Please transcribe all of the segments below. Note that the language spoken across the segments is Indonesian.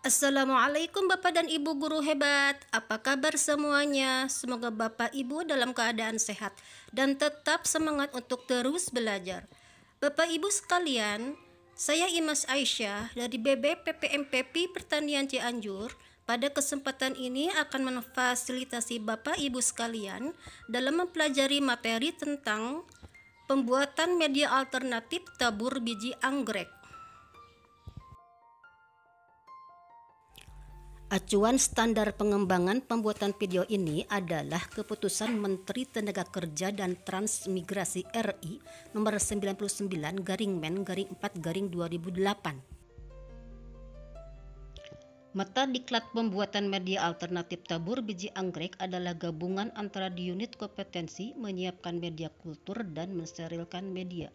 Assalamualaikum Bapak dan Ibu guru hebat. Apa kabar semuanya? Semoga Bapak Ibu dalam keadaan sehat dan tetap semangat untuk terus belajar. Bapak Ibu sekalian, saya Imas Aisyah dari BBPPMPP Pertanian Cianjur. Pada kesempatan ini akan memfasilitasi Bapak Ibu sekalian dalam mempelajari materi tentang pembuatan media alternatif tabur biji anggrek. Acuan standar pengembangan pembuatan video ini adalah Keputusan Menteri Tenaga Kerja dan Transmigrasi RI nomor 99/Men/4/2008. Mata diklat pembuatan media alternatif tabur biji anggrek adalah gabungan antara unit kompetensi menyiapkan media kultur dan mensterilkan media.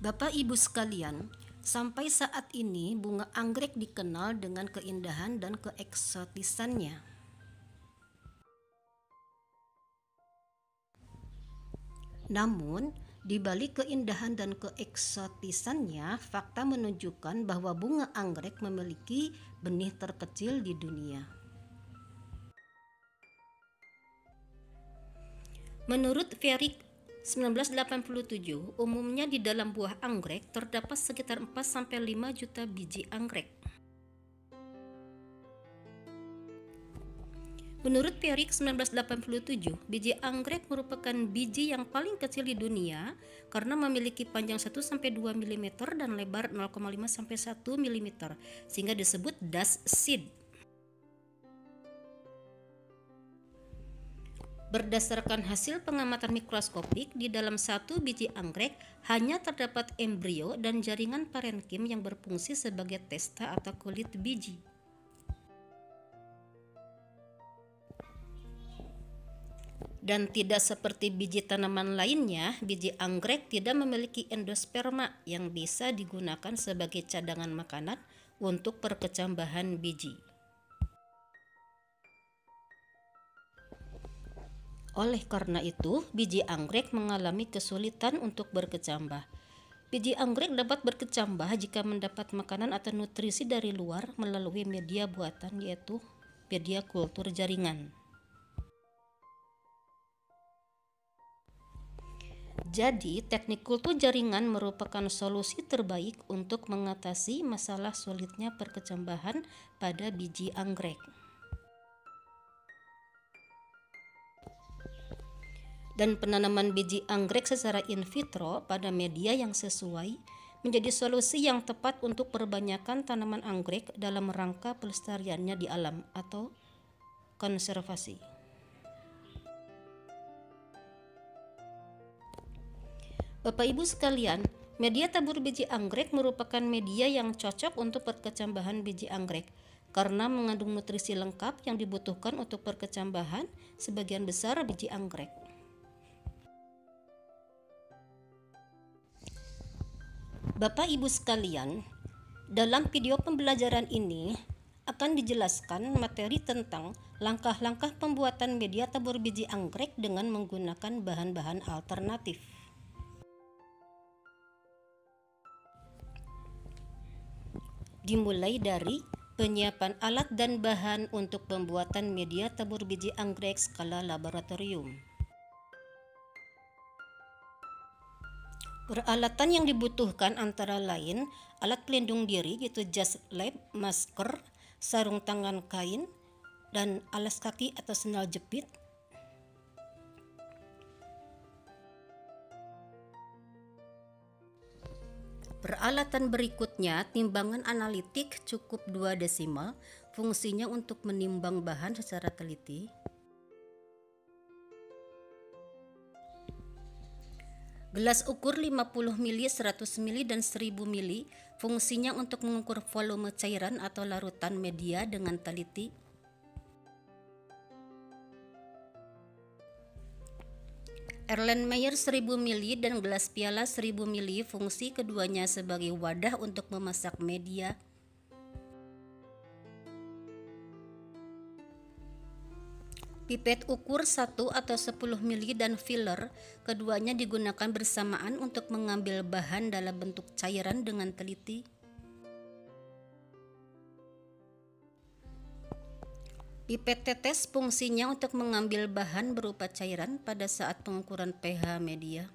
Bapak Ibu sekalian, sampai saat ini bunga anggrek dikenal dengan keindahan dan keeksotisannya. Namun, di balik keindahan dan keeksotisannya, fakta menunjukkan bahwa bunga anggrek memiliki benih terkecil di dunia. Menurut Fierik 1987, umumnya di dalam buah anggrek terdapat sekitar 4-5 juta biji anggrek. Menurut Fierik 1987, biji anggrek merupakan biji yang paling kecil di dunia karena memiliki panjang 1-2 mm dan lebar 0,5-1 mm, sehingga disebut dust seed. Berdasarkan hasil pengamatan mikroskopik, di dalam satu biji anggrek hanya terdapat embrio dan jaringan parenkim yang berfungsi sebagai testa atau kulit biji. Dan tidak seperti biji tanaman lainnya, biji anggrek tidak memiliki endosperma yang bisa digunakan sebagai cadangan makanan untuk perkecambahan biji. Oleh karena itu, biji anggrek mengalami kesulitan untuk berkecambah. Biji anggrek dapat berkecambah jika mendapat makanan atau nutrisi dari luar melalui media buatan, yaitu media kultur jaringan. Jadi, teknik kultur jaringan merupakan solusi terbaik untuk mengatasi masalah sulitnya perkecambahan pada biji anggrek. Dan penanaman biji anggrek secara in vitro pada media yang sesuai menjadi solusi yang tepat untuk perbanyakan tanaman anggrek dalam rangka pelestariannya di alam atau konservasi. Bapak Ibu sekalian, Media tabur biji anggrek merupakan media yang cocok untuk perkecambahan biji anggrek karena mengandung nutrisi lengkap yang dibutuhkan untuk perkecambahan sebagian besar biji anggrek. Bapak Ibu sekalian, dalam video pembelajaran ini akan dijelaskan materi tentang langkah-langkah pembuatan media tabur biji anggrek dengan menggunakan bahan-bahan alternatif. Dimulai dari penyiapan alat dan bahan untuk pembuatan media tabur biji anggrek skala laboratorium. Peralatan yang dibutuhkan antara lain alat pelindung diri yaitu jas lab, masker, sarung tangan kain, dan alas kaki atau sendal jepit. Peralatan berikutnya, timbangan analitik cukup 2 desimal, fungsinya untuk menimbang bahan secara teliti. Gelas ukur 50 ml, 100 ml, dan 1000 ml, fungsinya untuk mengukur volume cairan atau larutan media dengan teliti. Erlenmeyer 1000 ml dan gelas piala 1000 ml, fungsi keduanya sebagai wadah untuk memasak media. Pipet ukur 1 atau 10 ml dan filler, keduanya digunakan bersamaan untuk mengambil bahan dalam bentuk cairan dengan teliti. Pipet tetes fungsinya untuk mengambil bahan berupa cairan pada saat pengukuran pH media.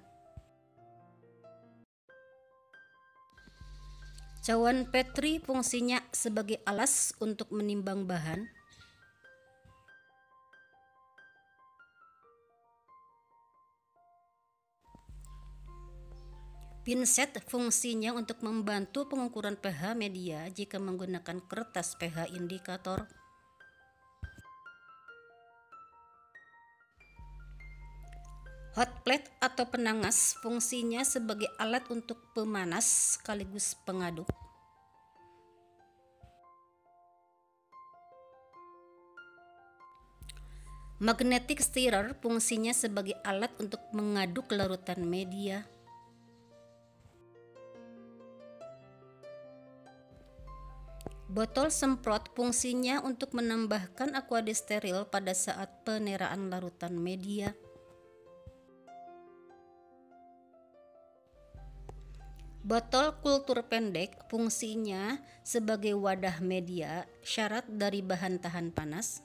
Cawan Petri fungsinya sebagai alas untuk menimbang bahan. Pinset fungsinya untuk membantu pengukuran pH media jika menggunakan kertas pH indikator. Hot plate atau penangas fungsinya sebagai alat untuk pemanas sekaligus pengaduk. Magnetic stirrer fungsinya sebagai alat untuk mengaduk larutan media. Botol semprot fungsinya untuk menambahkan aqua steril pada saat peneraan larutan media. Botol kultur pendek fungsinya sebagai wadah media syarat dari bahan tahan panas.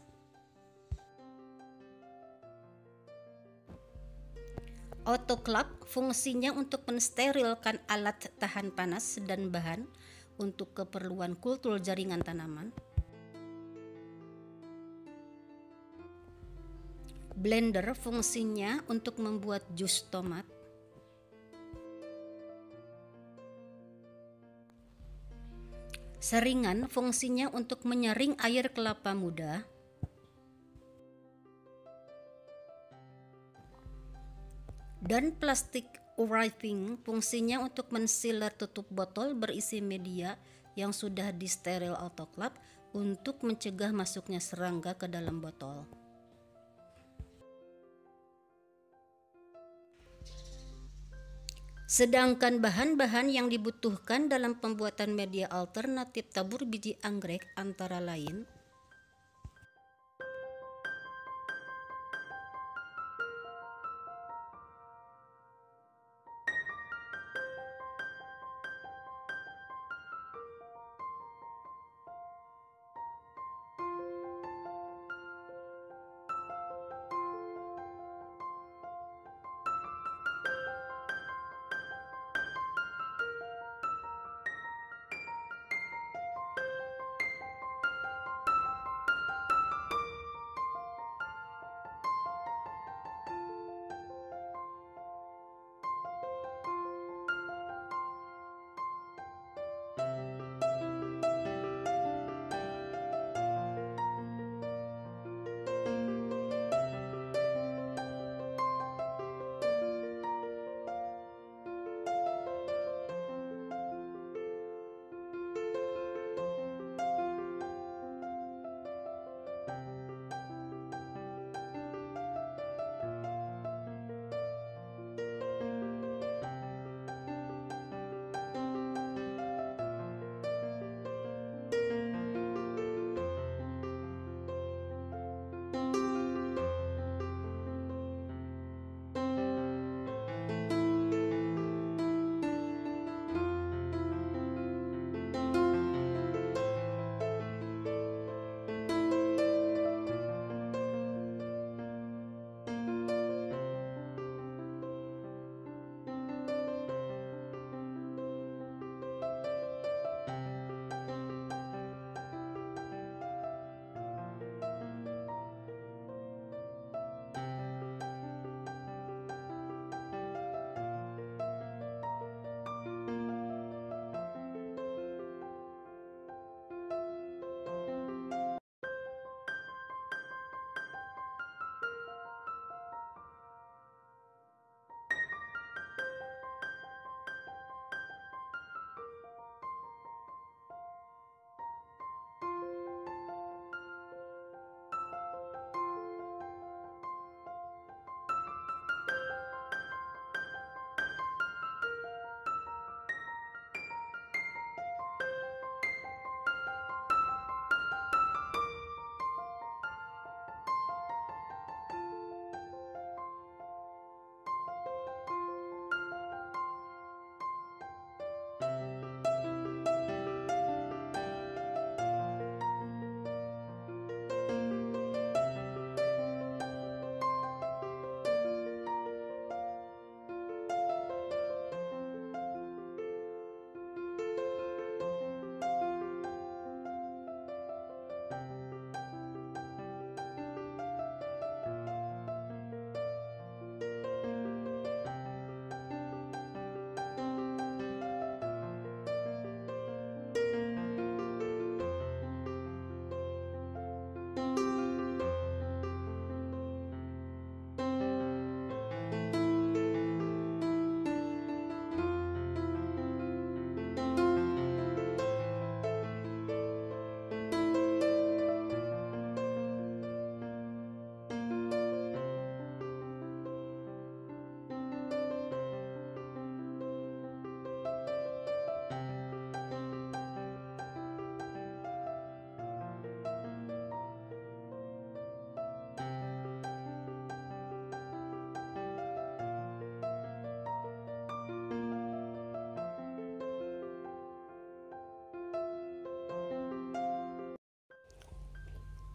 Autoclave fungsinya untuk mensterilkan alat tahan panas dan bahan untuk keperluan kultur jaringan tanaman. Blender fungsinya untuk membuat jus tomat. Saringan fungsinya untuk menyaring air kelapa muda. Dan plastik wrapping fungsinya untuk mensealer tutup botol berisi media yang sudah disteril autoclave untuk mencegah masuknya serangga ke dalam botol. Sedangkan bahan-bahan yang dibutuhkan dalam pembuatan media alternatif tabur biji anggrek antara lain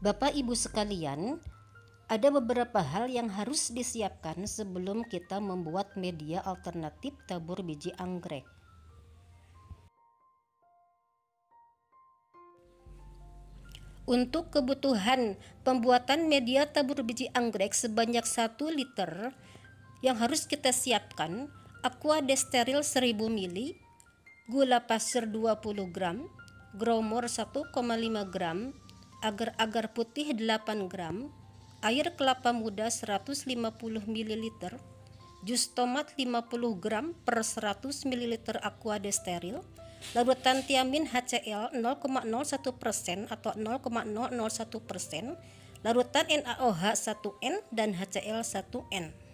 Bapak Ibu sekalian, ada beberapa hal yang harus disiapkan sebelum kita membuat media alternatif tabur biji anggrek. Untuk kebutuhan pembuatan media tabur biji anggrek sebanyak 1 liter yang harus kita siapkan: aqua desteril 1000 ml, gula pasir 20 gram, growmor 1,5 gram, agar-agar putih 8 gram, air kelapa muda 150 ml, jus tomat 50 gram per 100 ml aqua desteril, larutan tiamin HCl 0,01% atau 0,001%, larutan NaOH 1N dan HCl 1N.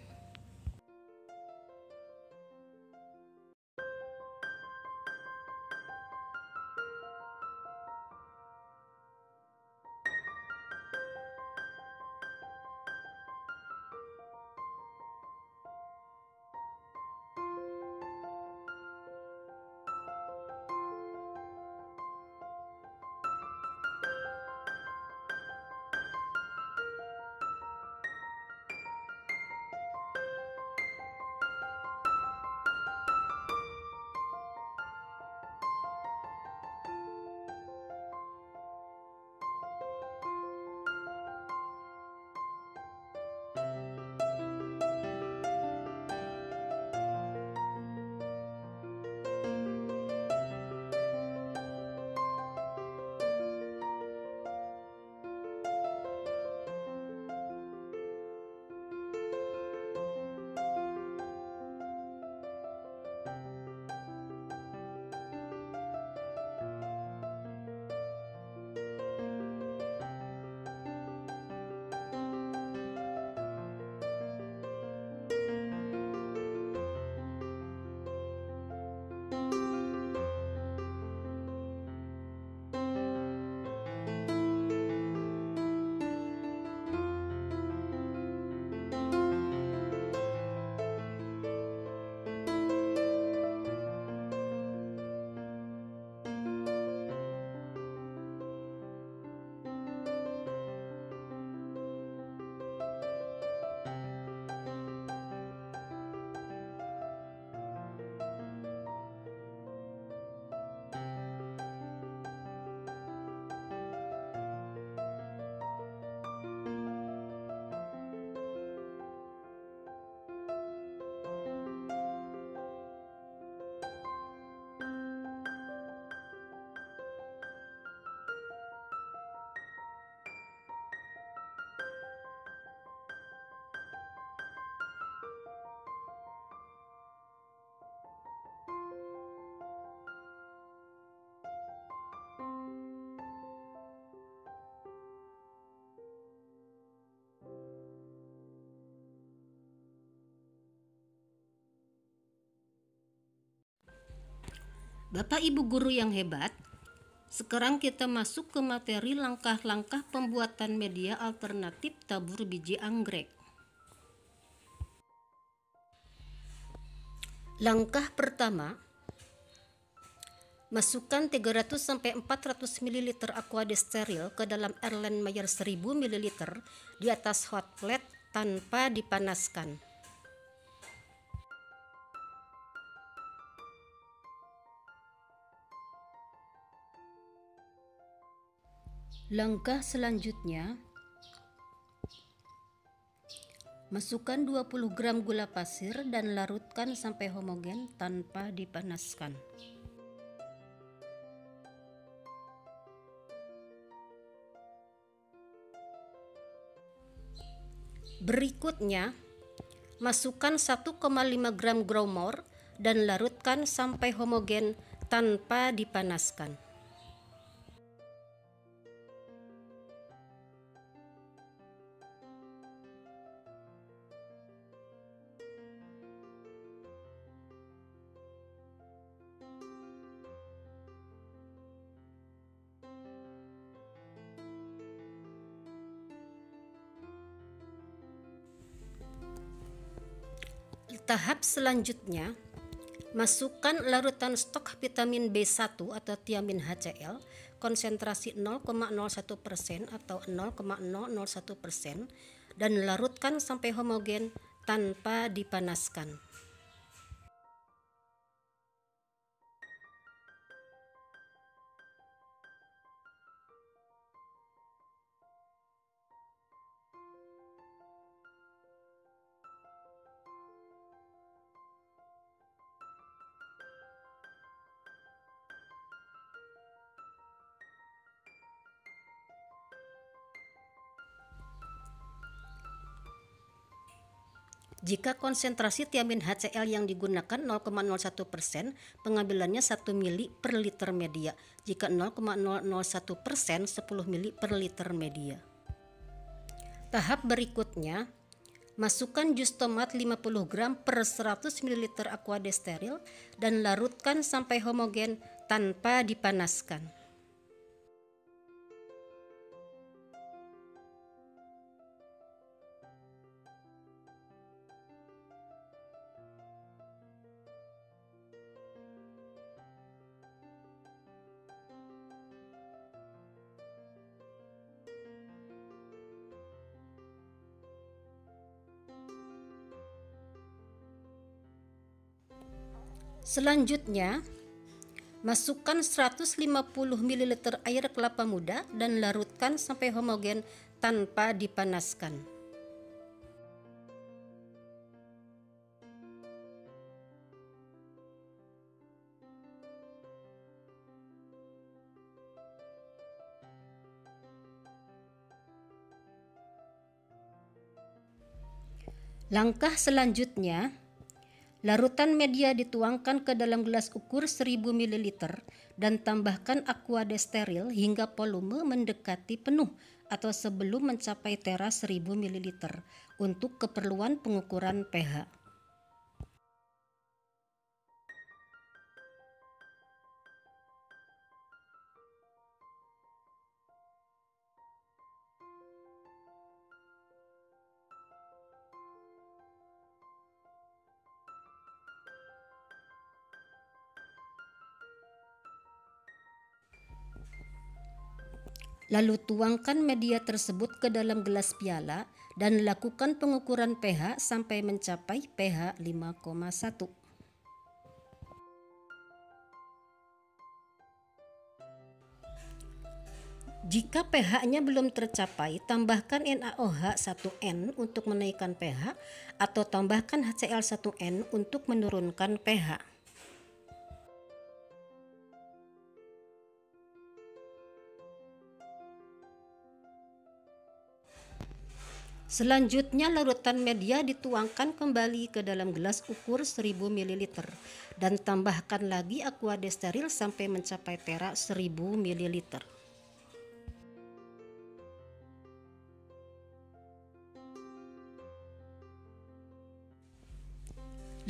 Bapak Ibu guru yang hebat, sekarang kita masuk ke materi langkah-langkah pembuatan media alternatif tabur biji anggrek. Langkah pertama, masukkan 300-400 ml aqua desteril ke dalam Erlenmeyer 1000 ml di atas hot plate tanpa dipanaskan. Langkah selanjutnya, masukkan 20 gram gula pasir dan larutkan sampai homogen tanpa dipanaskan. Berikutnya, masukkan 1,5 gram growmor dan larutkan sampai homogen tanpa dipanaskan. Tahap selanjutnya, Masukkan larutan stok vitamin B1 atau tiamin HCl konsentrasi 0,01% atau 0,001% dan larutkan sampai homogen tanpa dipanaskan. Jika konsentrasi tiamin HCl yang digunakan 0,01%, pengambilannya 1 mili per liter media. Jika 0,001%, 10 mili per liter media. Tahap berikutnya, masukkan jus tomat 50 gram per 100 ml aqua steril dan larutkan sampai homogen tanpa dipanaskan. Selanjutnya, masukkan 150 ml air kelapa muda dan larutkan sampai homogen tanpa dipanaskan. Langkah selanjutnya, larutan media dituangkan ke dalam gelas ukur 1000 ml dan tambahkan aqua steril hingga volume mendekati penuh atau sebelum mencapai teras 1000 ml untuk keperluan pengukuran pH. Lalu tuangkan media tersebut ke dalam gelas piala dan lakukan pengukuran pH sampai mencapai pH 5,1. Jika pH-nya belum tercapai, tambahkan NaOH 1N untuk menaikkan pH atau tambahkan HCl 1N untuk menurunkan pH. Selanjutnya, larutan media dituangkan kembali ke dalam gelas ukur 1000 ml dan tambahkan lagi aqua steril sampai mencapai tera 1000 ml.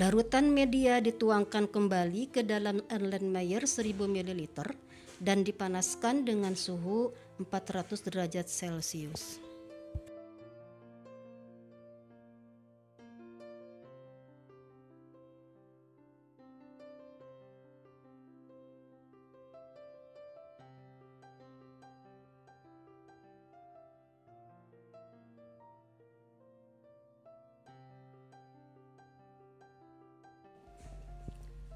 Larutan media dituangkan kembali ke dalam Erlenmeyer 1000 ml dan dipanaskan dengan suhu 400 derajat Celcius.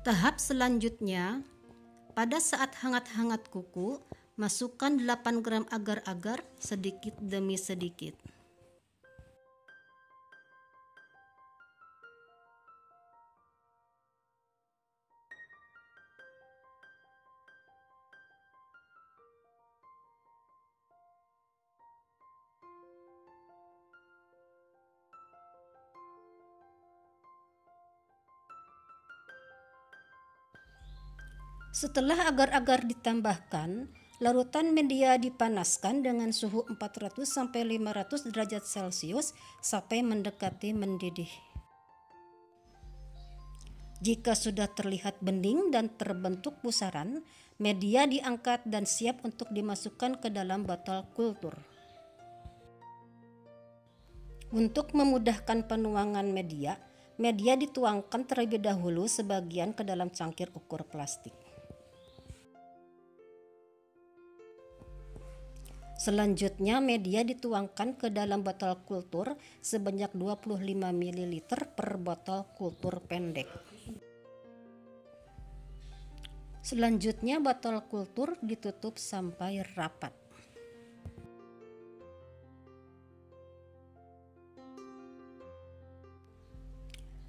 Tahap selanjutnya, pada saat hangat-hangat kuku, masukkan 8 gram agar-agar sedikit demi sedikit. Setelah agar-agar ditambahkan, larutan media dipanaskan dengan suhu 400-500 derajat Celcius sampai mendekati mendidih. Jika sudah terlihat bening dan terbentuk pusaran, media diangkat dan siap untuk dimasukkan ke dalam botol kultur. Untuk memudahkan penuangan media, Media dituangkan terlebih dahulu sebagian ke dalam cangkir ukur plastik. Selanjutnya, media dituangkan ke dalam botol kultur sebanyak 25 ml per botol kultur pendek. Selanjutnya, botol kultur ditutup sampai rapat.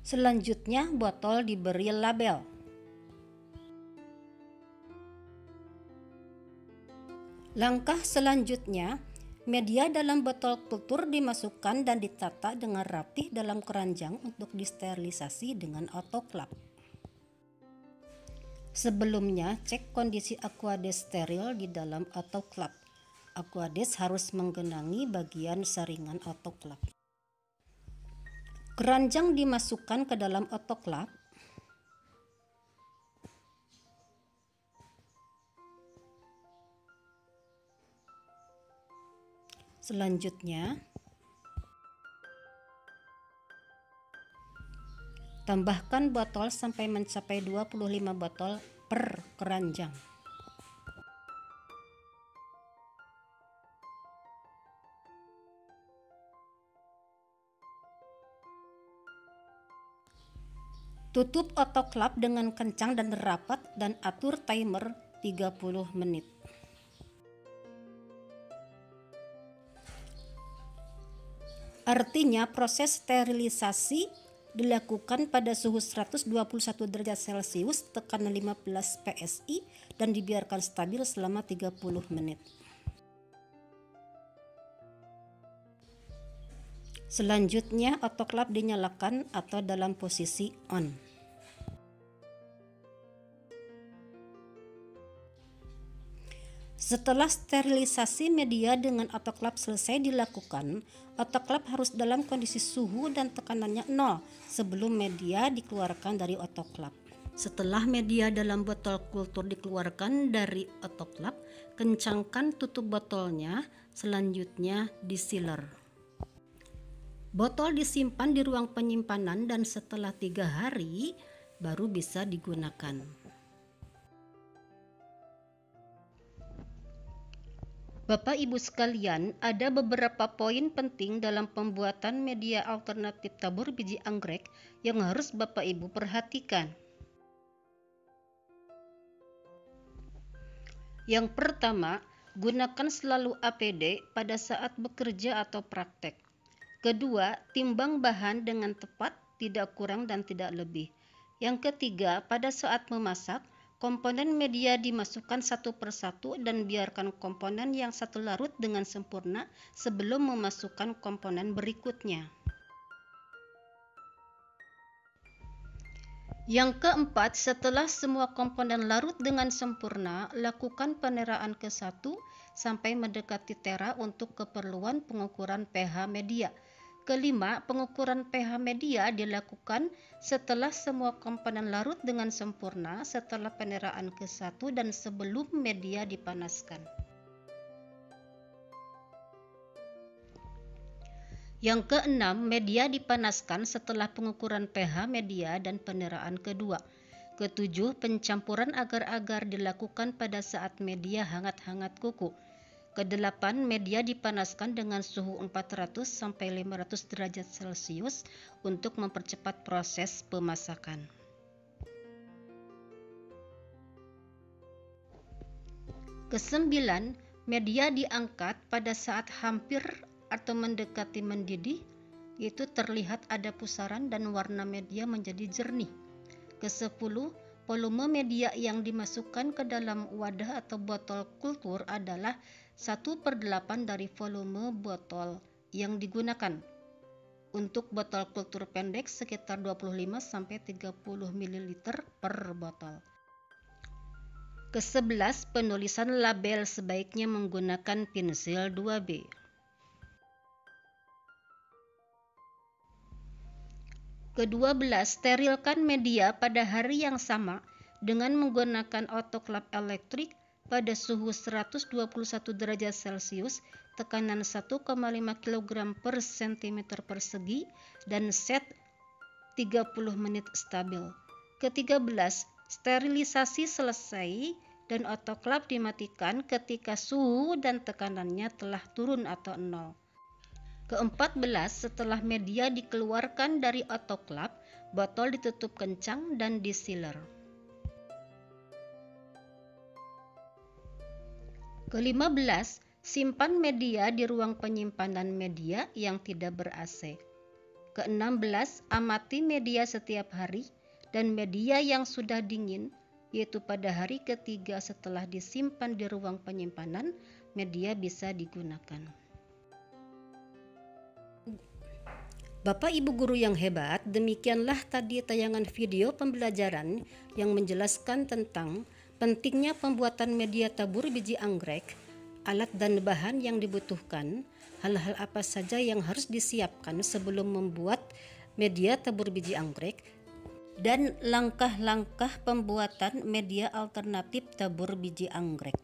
Selanjutnya, botol diberi label. Langkah selanjutnya, media dalam botol kultur dimasukkan dan ditata dengan rapih dalam keranjang untuk disterilisasi dengan autoklaf. Sebelumnya, cek kondisi Aquades steril di dalam autoklaf. Aquades harus menggenangi bagian saringan autoklaf. Keranjang dimasukkan ke dalam autoklaf. Selanjutnya, tambahkan botol sampai mencapai 25 botol per keranjang. Tutup autoklaf dengan kencang dan rapat dan atur timer 30 menit. Artinya proses sterilisasi dilakukan pada suhu 121 derajat Celcius tekanan 15 PSI dan dibiarkan stabil selama 30 menit. Selanjutnya, autoklaf dinyalakan atau dalam posisi on. Setelah sterilisasi media dengan autoklaf selesai dilakukan, autoklaf harus dalam kondisi suhu dan tekanannya 0 sebelum media dikeluarkan dari autoklaf. Setelah media dalam botol kultur dikeluarkan dari autoklaf, kencangkan tutup botolnya, selanjutnya disealer. Botol disimpan di ruang penyimpanan dan setelah 3 hari baru bisa digunakan. Bapak Ibu sekalian, ada beberapa poin penting dalam pembuatan media alternatif tabur biji anggrek yang harus Bapak Ibu perhatikan. Yang pertama, gunakan selalu APD pada saat bekerja atau praktek. Kedua, timbang bahan dengan tepat, tidak kurang dan tidak lebih. Yang ketiga, pada saat memasak, komponen media dimasukkan satu persatu dan biarkan komponen yang satu larut dengan sempurna sebelum memasukkan komponen berikutnya. Yang keempat, setelah semua komponen larut dengan sempurna, lakukan peneraan ke 1 sampai mendekati tera untuk keperluan pengukuran pH media. Kelima, pengukuran pH media dilakukan setelah semua komponen larut dengan sempurna, setelah peneraan ke 1 dan sebelum media dipanaskan. Yang keenam, media dipanaskan setelah pengukuran pH media dan peneraan kedua. Ketujuh, pencampuran agar-agar dilakukan pada saat media hangat-hangat kuku. Kedelapan, media dipanaskan dengan suhu 400 sampai 500 derajat Celcius untuk mempercepat proses pemasakan. Kesembilan, media diangkat pada saat hampir atau mendekati mendidih, yaitu terlihat ada pusaran dan warna media menjadi jernih. Kesepuluh, volume media yang dimasukkan ke dalam wadah atau botol kultur adalah 1/8 dari volume botol yang digunakan. Untuk botol kultur pendek sekitar 25-30 ml per botol. Kesebelas, penulisan label sebaiknya menggunakan pensil 2B. Ke-12, sterilkan media pada hari yang sama dengan menggunakan autoklaf elektrik pada suhu 121 derajat Celcius, tekanan 1,5 kg per cm persegi, dan set 30 menit stabil. Ke-13, sterilisasi selesai dan autoklaf dimatikan ketika suhu dan tekanannya telah turun atau nol. Ke-14, setelah media dikeluarkan dari autoklaf, botol ditutup kencang dan disealer. Ke-15, simpan media di ruang penyimpanan media yang tidak ber-AC. Ke-16, amati media setiap hari dan media yang sudah dingin, yaitu pada hari ketiga setelah disimpan di ruang penyimpanan, media bisa digunakan. Bapak Ibu guru yang hebat, demikianlah tadi tayangan video pembelajaran yang menjelaskan tentang pentingnya pembuatan media tabur biji anggrek, alat dan bahan yang dibutuhkan, hal-hal apa saja yang harus disiapkan sebelum membuat media tabur biji anggrek, dan langkah-langkah pembuatan media alternatif tabur biji anggrek.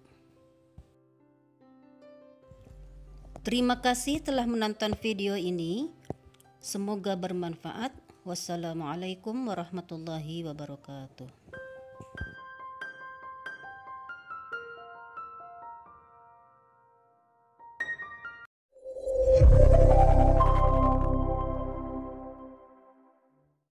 Terima kasih telah menonton video ini. Semoga bermanfaat. Wassalamualaikum warahmatullahi wabarakatuh.